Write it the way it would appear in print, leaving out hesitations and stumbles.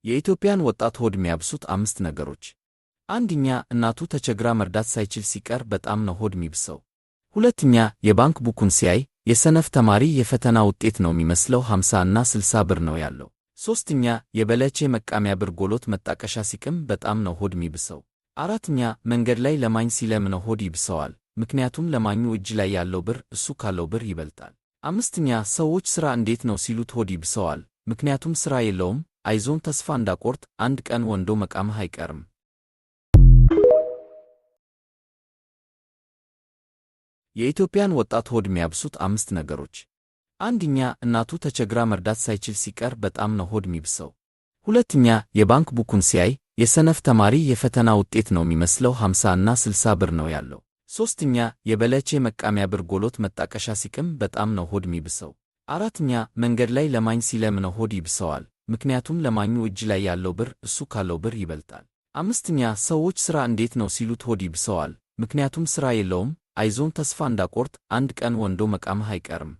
የኢትዮጵያን ወጣት ሆድ የሚያብሱት 5 ነገሮች። አንደኛ፣ እናቱ ተቸግራ መርዳት ሳይችል ሲቀር በጣም ነው ሆድ የሚብሰው። ሁለተኛ፣ የባንክ ቡኩን ሲያይ የሰነፍ ተማሪ የፈተና ውጤት ነው የሚመስለው 50 እና 60 ብር ነው ያለው። ሶስተኛ፣ የበለቼ መቃሚያ ብር ጎሎት መጣቀሻ ሲቅም በጣም ነው ሆድ የሚብሰው። አራተኛ፣ መንገድ ላይ ለማኝ ሲለምነው ሆድ ይብሰዋል፣ ምክንያቱም ለማኙ እጅ ላይ ያለው ብር እሱ ካለው ብር ይበልጣል። አምስተኛ፣ ሰዎች ሥራ እንዴት ነው ሲሉት ሆድ ይብሰዋል፣ ምክንያቱም ሥራ የለውም። አይዞን ተስፋ እንዳቆርጥ አንድ ቀን ወንዶ መቃምህ አይቀርም። የኢትዮጵያን ወጣት ሆድ የሚያብሱት 5 ነገሮች። አንደኛ፣ እናቱ ተቸግራ መርዳት ሳይችል ሲቀር በጣም ነው ሆድ የሚብሰው። ሁለተኛ፣ የባንክ ቡኩን ሲያይ የሰነፍ ተማሪ የፈተና ውጤት ነው የሚመስለው 50 እና 60 ብር ነው ያለው። ሶስተኛ፣ የበለቼ መቃሚያ ብር ጎሎት መጣቀሻ ሲቅም በጣም ነው ሆድ የሚብሰው። አራተኛ፣ መንገድ ላይ ለማኝ ሲለምነው ሆድ ይብሰዋል፣ ምክንያቱም ለማኙ እጅ ላይ ያለው ብር እሱ ካለው ብር ይበልጣል። አምስተኛ፣ ሰዎች ሥራ እንዴት ነው ሲሉት ሆድ ይብሰዋል፣ ምክንያቱም ሥራ የለውም። አይዞን ተስፋ እንዳቆርጥ አንድ ቀን ወንዶ መቃምህ አይቀርም።